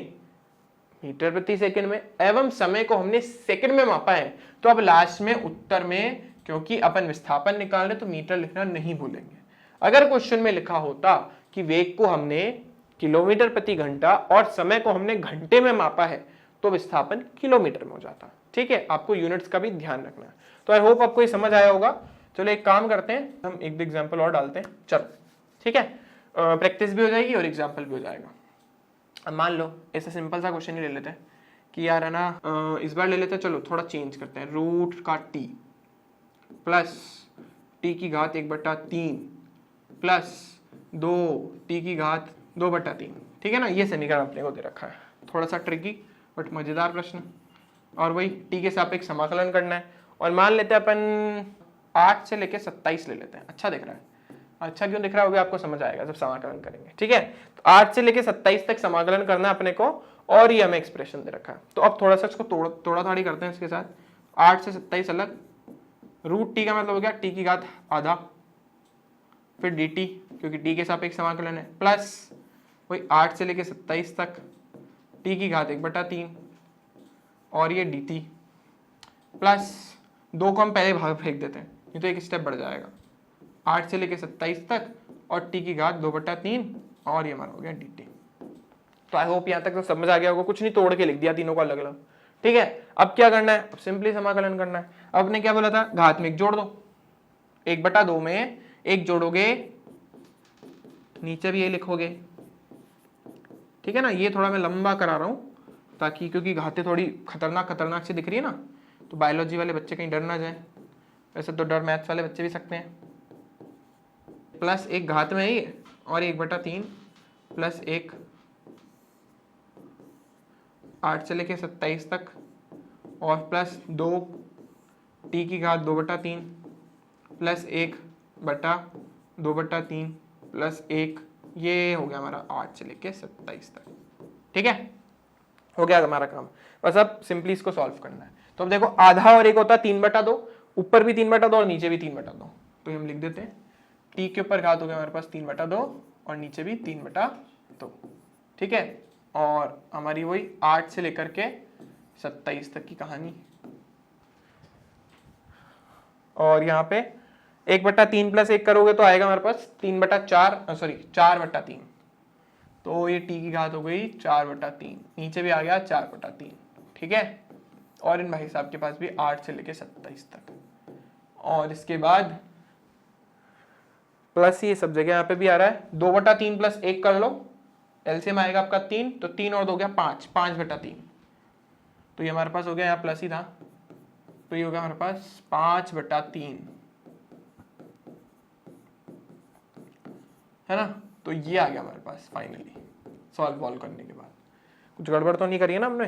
मीटर प्रति सेकंड में एवं समय को हमने सेकंड में मापा है, तो अब लास्ट में उत्तर में क्योंकि अपन विस्थापन निकाल रहे तो मीटर लिखना नहीं भूलेंगे। अगर क्वेश्चन में लिखा होता कि वेग को हमने किलोमीटर प्रति घंटा और समय को हमने घंटे में मापा है तो विस्थापन किलोमीटर में हो जाता। ठीक है, आपको यूनिट्स का भी ध्यान रखना है। तो आई होप आपको ये समझ आया होगा। चलो एक काम करते हैं, हम एक एग्जाम्पल और डालते हैं। चलो ठीक है, प्रैक्टिस भी हो जाएगी और एग्जाम्पल भी हो जाएगा। अब मान लो ऐसा सिंपल सा क्वेश्चन ही ले लेते हैं कि यार है ना, इस बार ले लेते हैं, चलो थोड़ा चेंज करते हैं। रूट का टी प्लस टी की घात 1/3 प्लस 2 टी की घात 2/3। ठीक है ना, ये समीकरण अपने को दे रखा है, थोड़ा सा ट्रिकी बट मजेदार प्रश्न। और वही टी के सापेक्ष समाकलन करना है, और मान लेते हैं अपन 8 से लेके 27 ले लेते हैं। अच्छा दिख रहा है? अच्छा क्यों दिख रहा है वो भी आपको समझ आएगा जब समाकलन करेंगे, ठीक है। तो 8 से लेके 27 तक समाकलन करना है अपने को, और ये हमें एक्सप्रेशन दे रखा है। तो अब थोड़ा सा इसको तोड़ा थाड़ी करते हैं इसके साथ। 8 से 27 अलग, रूट टी का मतलब हो गया टी की घात आधा, फिर डी टी क्योंकि टी के सापेक्ष समाकलन है, प्लस वही 8 से लेके 27 तक टी की घात 1/3 और ये डी टी, प्लस 2 को हम पहले भाग फेंक देते हैं, नहीं तो एक स्टेप बढ़ जाएगा। 8 से लेके 27 तक और टी की घात 2/3 और ये हमारा हो गया डी टी। तो आई होप यहाँ तक तो समझ आ गया होगा, कुछ नहीं तोड़ के लिख दिया तीनों को अलग अलग, ठीक है। अब क्या करना है, अब सिंपली समाकलन करना है। अब ने क्या बोला था, घात में एक जोड़ दो, 1/2 में एक जोड़ोगे, नीचे भी ये लिखोगे, ठीक है ना। ये थोड़ा मैं लंबा करा रहा हूँ ताकि, क्योंकि घातें थोड़ी खतरनाक से दिख रही है ना, तो बायोलॉजी वाले बच्चे कहीं डर ना जाए, वैसे तो डर मैथ्स वाले बच्चे भी सकते हैं। प्लस एक घात में ही और 1/3 प्लस एक 8 से लेके 27 तक और प्लस 2 टी की घात 2/3 प्लस 1/2/3 प्लस 1, ये हो गया हमारा 8 से लेके 27 तक, ठीक है। हो गया हमारा काम, बस अब सिंपली इसको सॉल्व करना है। तो अब देखो आधा और एक होता है 3/2, ऊपर भी 3/2 और नीचे भी 3/2, तो हम लिख देते हैं टी के ऊपर घात हो गया हमारे पास 3/2 और नीचे भी 3/2, ठीक है। और हमारी वही 8 से लेकर के 27 तक की कहानी। और यहाँ पे 1/3 प्लस 1 करोगे तो आएगा हमारे पास 4/3, तो ये टी की घात हो गई 4/3, नीचे भी आ गया 4/3, ठीक है। और इन भाई साहब के पास भी 8 से लेके 27 तक, और इसके बाद प्लस ये सब जगह यहाँ पे भी आ रहा है, 2/3 प्लस 1 कर लो, एलसीएम आएगा आपका 3, तो 3 और 2 गया 5/3, तो ये हमारे पास हो गया, यहाँ प्लस ही था, तो ये हो गया हमारे पास 5/3, है ना। तो ये आ गया हमारे पास फाइनली सॉल्व करने के बाद। कुछ गड़बड़ तो नहीं करी है ना हमने?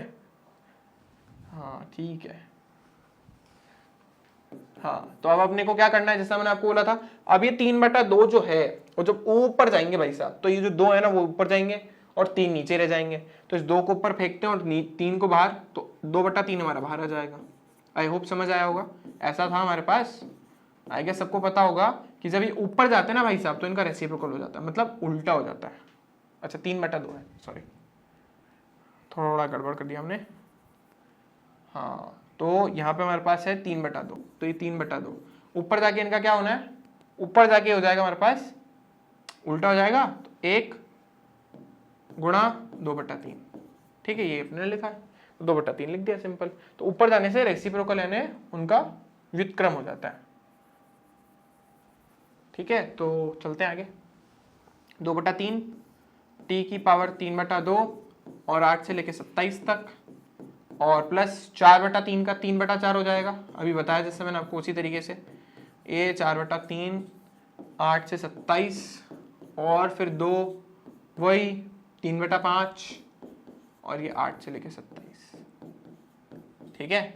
हाँ ठीक है। हाँ तो अब अपने को क्या करना है, जैसा मैंने आपको बोला था, अब ये 3/2 जो है वो जब ऊपर जाएंगे भाई साहब, तो ये जो 2 है ना वो ऊपर जाएंगे और 3 नीचे रह जाएंगे, तो इस 2 को ऊपर फेंकते हैं और 3 को बाहर, तो 2/3 हमारा बाहर आ जाएगा। आई होप समझ आया होगा। ऐसा था हमारे पास, आई गेस सबको पता होगा कि जब ये ऊपर जाते हैं ना भाई साहब तो इनका रेसिप्रोकल हो जाता है, मतलब उल्टा हो जाता है। अच्छा 3/2 है, सॉरी थोड़ा गड़बड़ कर दिया हमने। हाँ तो यहाँ पे हमारे पास है 3/2, तो ये 3/2 ऊपर जाके इनका क्या होना है, ऊपर जाके हो जाएगा हमारे पास उल्टा हो जाएगा, तो 1 गुणा 2/3, ठीक है। ये अपने लिखा है तो 2/3 लिख दिया, सिंपल। तो ऊपर जाने से रेसिप्रोकल यानी उनका व्युत्क्रम हो जाता है, ठीक है। तो चलते हैं आगे। 2/3 टी की पावर 3/2 और 8 से लेके 27 तक, और प्लस 4/3 का 3/4 हो जाएगा, अभी बताया जैसे मैंने आपको उसी तरीके से। ये 4/3 8 से 27 और फिर 2 वही 3/5 और ये 8 से लेके 27, ठीक है।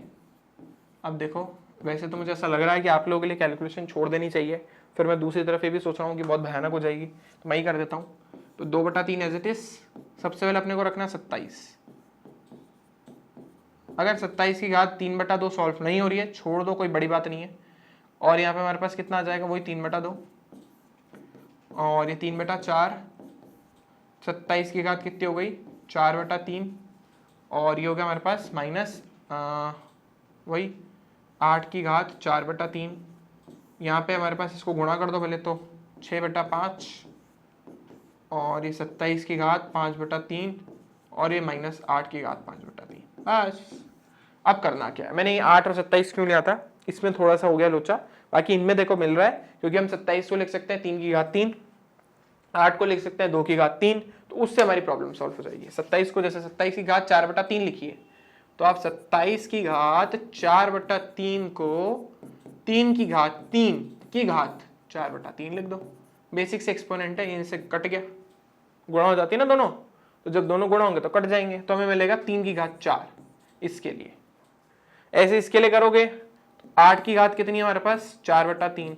अब देखो वैसे तो मुझे ऐसा लग रहा है कि आप लोगों के लिए कैलकुलेशन छोड़ देनी चाहिए, फिर मैं दूसरी तरफ ये भी सोच रहा हूँ कि बहुत भयानक हो जाएगी, तो मैं ही कर देता हूँ। तो 2/3 एज इट इज, सबसे पहले अपने को रखना है 27। अगर 27 की घात 3/2 सॉल्व नहीं हो रही है छोड़ दो, कोई बड़ी बात नहीं है। और यहाँ पे हमारे पास कितना आ जाएगा, वही 3/2 और ये 3/4, 27 की घात कितनी हो गई 4/3 और ये हो गया हमारे पास माइनस वही 8 की घात 4/3। यहाँ पे हमारे पास इसको गुणा कर दो पहले तो 6/5 और ये 27 की घात 5/3 और ये माइनस 8 की घात 5/3। बस अब करना क्या है, मैंने ये 8 और 27 क्यों लिया था, इसमें थोड़ा सा हो गया लोचा, बाकी इनमें देखो मिल रहा है, क्योंकि हम 27 को लिख सकते हैं 3 की घात 3, 8 को लिख सकते हैं 2 की घात 3, तो उससे हमारी प्रॉब्लम सॉल्व हो जाएगी। 27 को जैसे 27 की घात 4/3 लिखिए, तो आप 27 की घात 4/3 को 3 की घात 4/3 लिख दो। बेसिक से एक्सपोनेंट है, इनसे कट गया, गुणा हो जाती है ना दोनों, तो जब दोनों गुणा होंगे तो कट जाएंगे, तो हमें मिलेगा 3 की घात 4 इसके लिए। ऐसे इसके लिए करोगे 8 की घात कितनी है हमारे पास 4/3,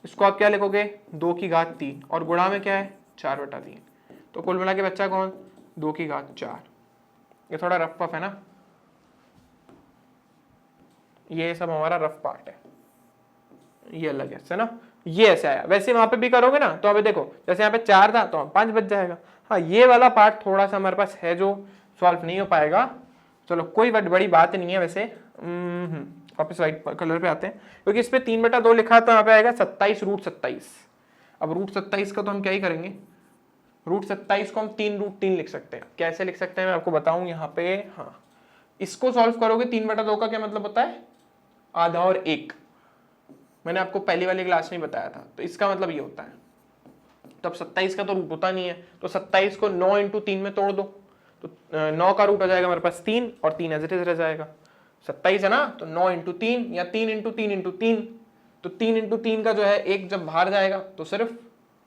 इसको आप क्या लिखोगे 2 की घात 3 और गुणा में क्या है 4/3, तो कुल मिला के बच्चा कौन 2 की घात 4। ये थोड़ा रफ पफ है ना, ये सब हमारा रफ पार्ट है, ये अलग है ना, ये ऐसे आया। वैसे वहां पे भी करोगे ना तो अभी देखो जैसे यहाँ पे 4 था तो 5 बच जाएगा। हाँ ये वाला पार्ट थोड़ा सा हमारे पास है जो सॉल्व नहीं हो पाएगा, चलो कोई बड़ी बात नहीं है। वैसे वापस वाइट कलर पे आते हैं, क्योंकि इस पे 3/2 लिखा है तो यहाँ पे आएगा 27√27। अब √27 का तो हम क्या ही करेंगे, √27 को हम 3√3 लिख सकते हैं। कैसे लिख सकते हैं मैं आपको बताऊं यहाँ पे। हाँ इसको सॉल्व करोगे 3/2 का क्या मतलब होता है आधा और 1, मैंने आपको पहली वाली क्लास में बताया था, तो इसका मतलब ये होता है। तो अब 27 का तो रूट होता नहीं है, तो 27 को 9 × 3 में तोड़ दो, तो 9 का रूट हो जाएगा हमारे पास 3 और 3 एज इट इज रह जाएगा। 27 है ना, तो 9 × 3 या 3 × 3 × 3, तो 3 × 3 का जो है एक जब बाहर जाएगा तो सिर्फ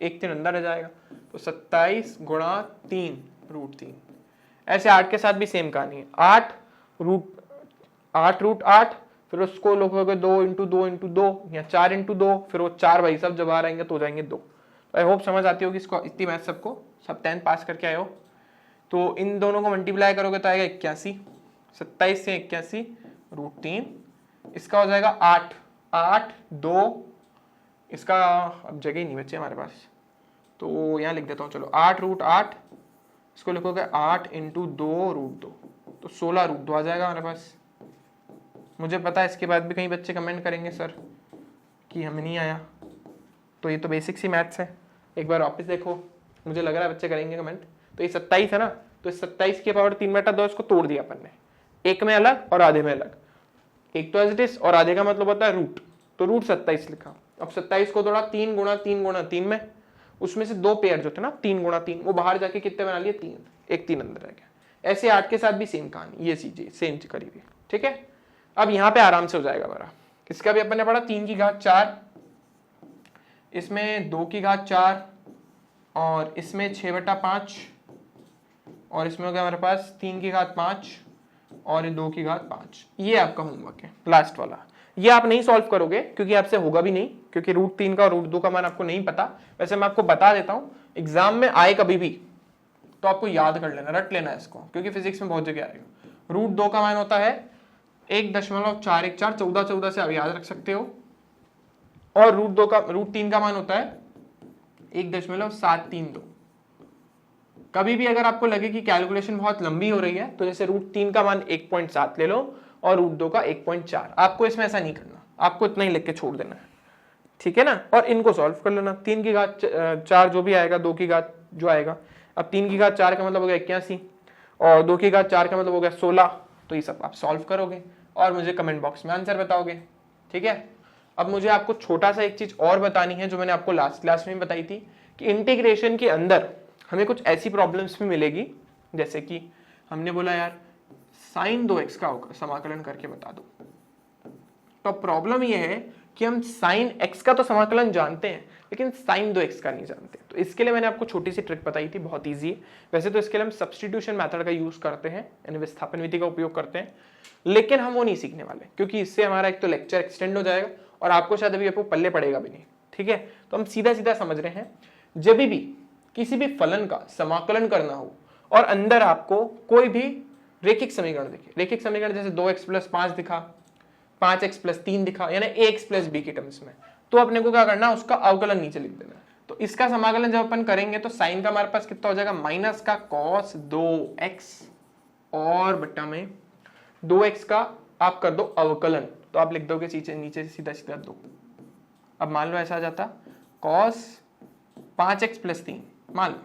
1 3 अंदर रह जाएगा, तो 27 × 3 √3। ऐसे 8 के साथ भी सेम कहानी है, 8 √8, फिर उसको लिखोगे 2 × 2 × 2 या 4 × 2, फिर वो 4 भाई सब जब आ रहेंगे तो हो जाएंगे 2। आई होप समझ आती होगी इसको, इतनी मैथ सबको, सब 10th पास करके आए हो। तो इन दोनों को मल्टीप्लाई करोगे तो आएगा 81, 27 से 81 √3, इसका हो जाएगा 8 8 2, इसका अब जगह ही नहीं बची हमारे पास तो यहाँ लिख देता हूँ, चलो 8 √8, इसको लिखोगे 8 × 2 √2, तो 16 √2 आ जाएगा हमारे पास। मुझे पता है इसके बाद भी कई बच्चे कमेंट करेंगे सर कि हमें नहीं आया, तो ये तो बेसिक सी मैथ्स है, एक बार वापस देखो, मुझे लग रहा है बच्चे करेंगे कमेंट। तो ये 27 है ना, तो इस 27 की पावर 3/2 इसको तोड़ दिया अपन ने, एक में अलग और आधे में अलग, एक तो एज इट इज और आधे का मतलब होता है रूट, तो √27 लिखा। अब 27 को थोड़ा 3 × 3 × 3 में, उसमें से 2 पेयर जो थे ना 3 × 3 वो बाहर जाके कितने बना लिए 3, एक 3 अंदर रह गया। ऐसे 8 के साथ भी सेम कहानी, ये चीजें सेम करी हुई, ठीक है। अब यहाँ पे आराम से हो जाएगा हमारा, इसका भी अपन ने पढ़ा 3 की घात 4, इसमें 2 की घात 4 और इसमें 6/5 और इसमें हो गया हमारे पास 3 की घात 5 और ये 2 की घात 5। ये आपका होमवर्क है लास्ट वाला, ये आप नहीं सॉल्व करोगे क्योंकि आपसे होगा भी नहीं, क्योंकि √3 का और √2 का मान आपको नहीं पता। वैसे मैं आपको बता देता हूँ, एग्जाम में आए कभी भी तो आपको याद कर लेना, रट लेना इसको, क्योंकि फिजिक्स में बहुत जगह आएगा। √2 का मान होता है 1.414, 14 से आप याद रख सकते हो, और √3 का मान होता है 1.732। कभी भी अगर आपको लगे कि कैलकुलेशन बहुत लंबी हो रही है तो जैसे √3 का मान 1.7 ले लो और √2 का 1.4, आपको इसमें ऐसा नहीं करना, आपको इतना ही लिख के छोड़ देना है, ठीक है ना। और इनको सॉल्व कर लेना, 3 की घात 4 जो भी आएगा, 2 की घात जो आएगा, अब 3 की घात 4 का मतलब हो गया 81 और 2 की घात 4 का मतलब हो गया 16, तो ये सब आप सॉल्व करोगे और मुझे कमेंट बॉक्स में आंसर बताओगे, ठीक है। अब मुझे आपको छोटा सा एक चीज और बतानी है जो मैंने आपको लास्ट क्लास में बताई थी, कि इंटीग्रेशन के अंदर हमें कुछ ऐसी प्रॉब्लम्स भी मिलेगी, जैसे कि हमने बोला यार sin 2x का समाकलन करके बता दो। तो प्रॉब्लम ये है कि हम sin x का तो समाकलन जानते हैं लेकिन sin 2x का नहीं जानते, तो इसके लिए मैंने आपको छोटी सी ट्रिक बताई थी, बहुत ईजी है। वैसे तो इसके लिए हम सब्स्टिट्यूशन मेथड का यूज करते हैं, यानी विस्थापन विधि का उपयोग करते हैं, लेकिन हम वो नहीं सीखने वाले क्योंकि इससे हमारा एक तो लेक्चर एक्सटेंड हो जाएगा और आपको शायद अभी आपको पल्ले पड़ेगा भी नहीं, ठीक है। तो हम सीधा सीधा समझ रहे हैं, जब भी किसी भी फलन का समाकलन करना हो और अंदर आपको कोई भी रेखिक समीकरण दिखे, रेखिक समीकरण जैसे 2x + 5 दिखा, 5x + 3 दिखा, यानी ax + b के टर्म्स में, तो अपने को क्या करना है, उसका अवकलन नीचे लिख देना है। तो इसका समाकलन जब अपन करेंगे तो साइन का हमारे पास कितना हो जाएगा, माइनस का cos 2x और बट्टा में 2x का आप कर दो अवकलन, तो आप लिख दोगे नीचे से सीधा सीधा 2। अब मान लो ऐसा आ जाता cos 5x + 3, मान लो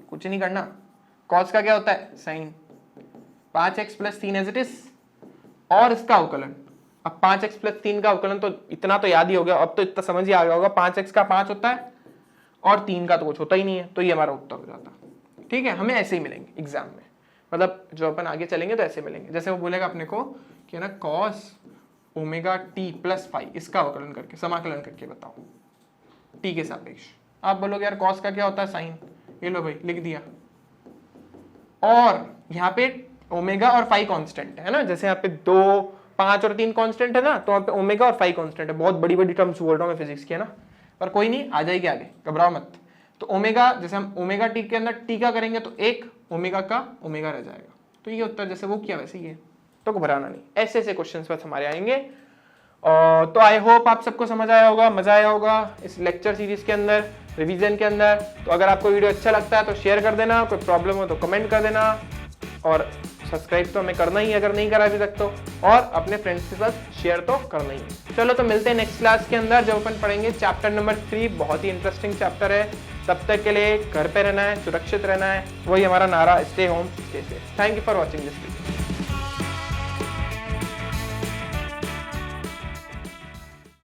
कुछ नहीं करना, cos का क्या होता है sign, 5x + 3 as it is और इसका अवकलन। अब 5x + 3 का अवकलन तो इतना तो याद ही हो गया, अब तो इतना समझ ही आ गया होगा, 5x का 5 होता है और 3 का तो कुछ होता ही नहीं है, तो ये हमारा उत्तर हो जाता, ठीक है। हमें ऐसे ही मिलेंगे एग्जाम में, मतलब जो अपन आगे चलेंगे तो ऐसे मिलेंगे, जैसे वो बोलेगा अपने को कि ना cos ω_t + phi, इसका अवकलन करके समाकलन करके बताओ t के सापेक्ष। आप बोलोगे यार cos का क्या होता है साइन, ये लो भाई लिख दिया, और यहाँ पे ओमेगा और फाई कांस्टेंट है ना, जैसे यहाँ पे 2, 5 और 3 कांस्टेंट है ना, तो यहाँ पे ओमेगा और फाई कांस्टेंट है। बहुत बड़ी बड़ी टर्म्स बोल रहा हूँ मैं फिजिक्स की, है ना, पर कोई नहीं, आ जाएगी आगे, घबराओ मत। तो ओमेगा, जैसे हम ओमेगा टी के अंदर टी का करेंगे तो एक ओमेगा का ओमेगा रह जाएगा। तो ये उत्तर जैसे वो किया वैसे ही है, तो घबराना नहीं। ऐसे ऐसे क्वेश्चंस बस हमारे आएंगे। तो आई होप आप सबको समझ आया होगा, मजा आया होगा इस लेक्चर सीरीज के अंदर, रिवीजन के अंदर। तो अगर आपको वीडियो अच्छा लगता है तो शेयर कर देना, कोई प्रॉब्लम हो तो कमेंट कर देना, और सब्सक्राइब तो हमें करना ही है अगर नहीं करा अभी तक तो, और अपने फ्रेंड्स के साथ शेयर तो करना ही है। चलो तो मिलते हैं नेक्स्ट क्लास के अंदर, जब अपन पढ़ेंगे चैप्टर नंबर 3। बहुत ही इंटरेस्टिंग चैप्टर है। तब तक के लिए घर पे रहना है, सुरक्षित रहना है, वही हमारा नारा, stay home stay safe. Thank you for watching this video.